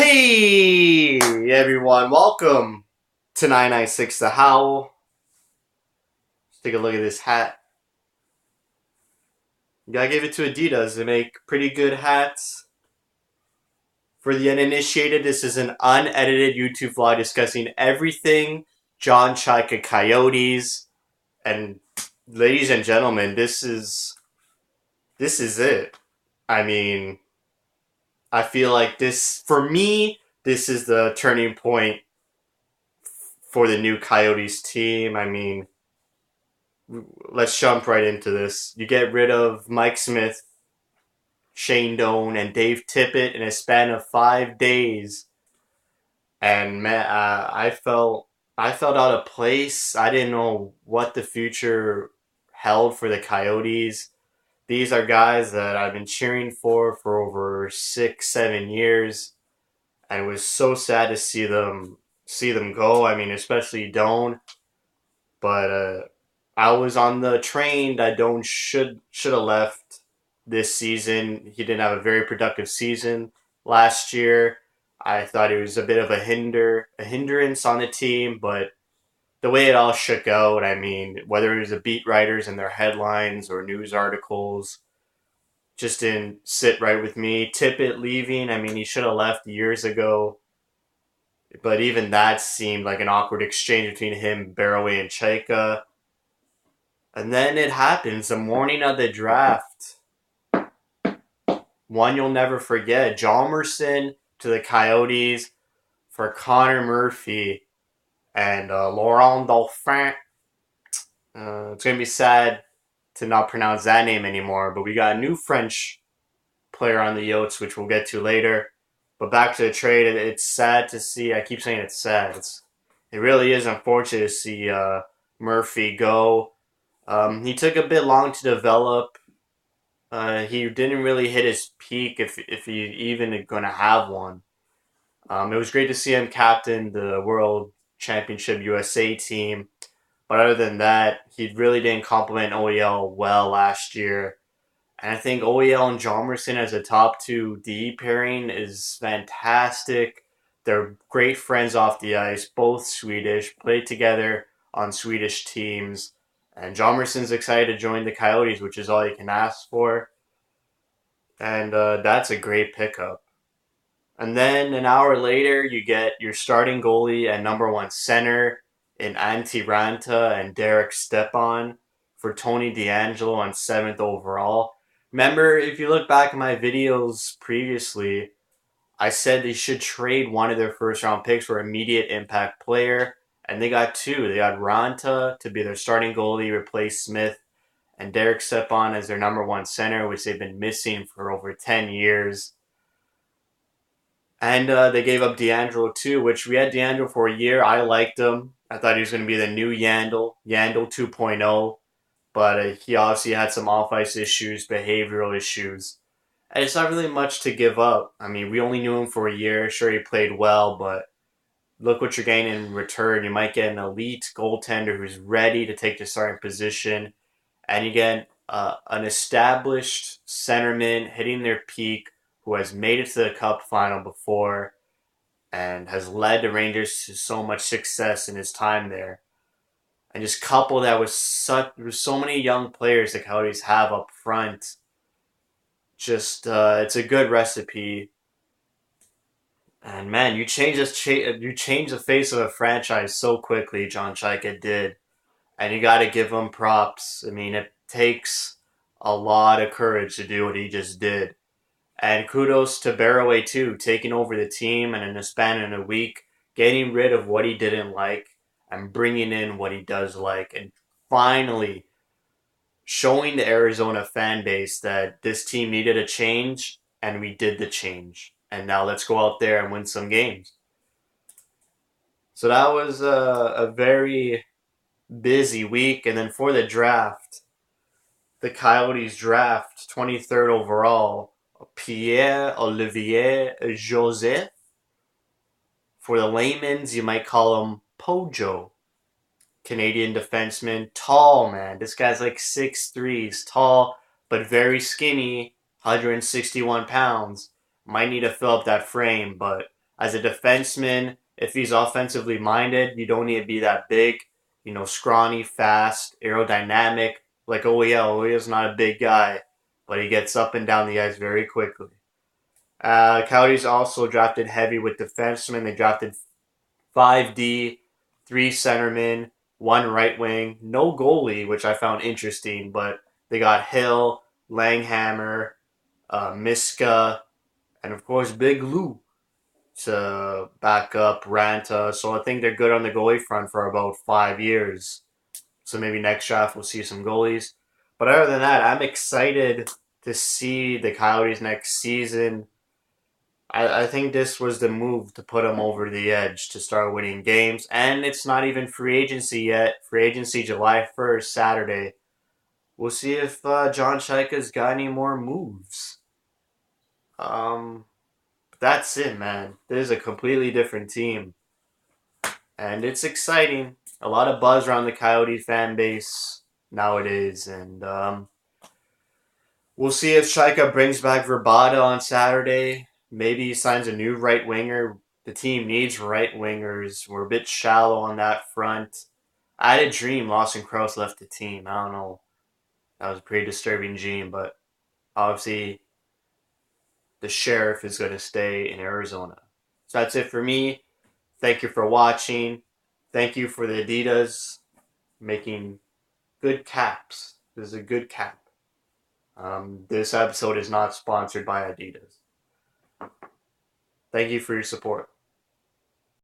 Hey everyone, welcome to 99.6 The Howl. Let's take a look at this hat. I gave it to Adidas. They make pretty good hats. For the uninitiated, this is an unedited YouTube vlog discussing everything John Chayka Coyotes. And ladies and gentlemen, this is it. I mean, I feel like for me, this is the turning point for the new Coyotes team. I mean, let's jump right into this. You get rid of Mike Smith, Shane Doan, and Dave Tippett in a span of 5 days, and man, I felt out of place. I didn't know what the future held for the Coyotes. These are guys that I've been cheering for over 6, 7 years, and it was so sad to see them go. I mean, especially Doan, but I was on the train that Doan should have left this season. He didn't have a very productive season last year. I thought it was a bit of a hindrance on the team, but the way it all shook out, I mean, whether it was the beat writers and their headlines or news articles, just didn't sit right with me. Tippett leaving, I mean, he should have left years ago, but even that seemed like an awkward exchange between him, Barroway, and Chayka. And then it happens the morning of the draft. One you'll never forget. Hjalmmarsson to the Coyotes for Connor Murphy and Laurent Dauphin. It's going to be sad to not pronounce that name anymore, but we got a new French player on the Yotes, which we'll get to later. But back to the trade, it's sad to see. I keep saying it's sad. It really is unfortunate to see Murphy go. He took a bit long to develop. He didn't really hit his peak, if he even going to have one. It was great to see him captain the World Championship USA team, but other than that, he really didn't complement OEL well last year. And I think OEL and Hjalmmarsson as a top 2D pairing is fantastic. They're great friends off the ice, both Swedish, played together on Swedish teams. And Hjalmarsson's excited to join the Coyotes, which is all you can ask for. And that's a great pickup. And then an hour later, you get your starting goalie and number one center in Raanta and Derek Stepan for Tony DeAngelo on 7th overall. Remember, if you look back at my videos previously, I said they should trade one of their first round picks for immediate impact player. And they got two. They got Raanta to be their starting goalie, replace Smith, and Derek Stepan as their number one center, which they've been missing for over 10 years. And they gave up DeAngelo too, which we had DeAngelo for a year. I liked him. I thought he was going to be the new Yandle 2.0. But he obviously had some off-ice issues, behavioral issues. And it's not really much to give up. I mean, we only knew him for a year. Sure, he played well, but look what you're getting in return. You might get an elite goaltender who's ready to take the starting position. And you get an established centerman hitting their peak who has made it to the Cup final before and has led the Rangers to so much success in his time there. And just couple that with so many young players the Coyotes have up front. Just it's a good recipe. And man, you change the face of a franchise so quickly. John Chayka did, and you got to give him props. I mean, it takes a lot of courage to do what he just did. And kudos to Barroway too, taking over the team and in a span of a week, getting rid of what he didn't like and bringing in what he does like, and finally showing the Arizona fan base that this team needed a change, and we did the change. And now let's go out there and win some games. So that was a very busy week. And then for the draft, the Coyotes draft 23rd overall Pierre-Olivier Joseph. For the layman's, you might call him Pojo. Canadian defenseman, tall man. This guy's like 6'3", he's tall, but very skinny, 161 pounds. Might need to fill up that frame, but As a defenseman, if he's offensively minded, you don't need to be that big, scrawny, fast, aerodynamic. Like Oye's not a big guy, but he gets up and down the ice very quickly. Coyotes also drafted heavy with defensemen. They drafted 5D, 3 centermen, 1 right wing, no goalie, which I found interesting, but they got Hill, Langhammer, Miska, and of course Big Lou to back up Raanta. So I think they're good on the goalie front for about 5 years. So maybe next draft we'll see some goalies. But other than that, I'm excited to see the Coyotes next season. I think this was the move to put them over the edge to start winning games. And it's not even free agency yet. Free agency July 1st, Saturday. We'll see if John Chayka's got any more moves. That's it, man. This is a completely different team. And it's exciting. A lot of buzz around the Coyote fan base nowadays. And we'll see if Chayka brings back Verbata on Saturday. Maybe he signs a new right winger. The team needs right wingers. We're a bit shallow on that front. I had a dream Lawson Crouse left the team. I don't know. That was a pretty disturbing dream, but obviously the sheriff is going to stay in Arizona. So that's it for me. Thank you for watching. Thank you for the Adidas making good caps. This is a good cap. This episode is not sponsored by Adidas. Thank you for your support.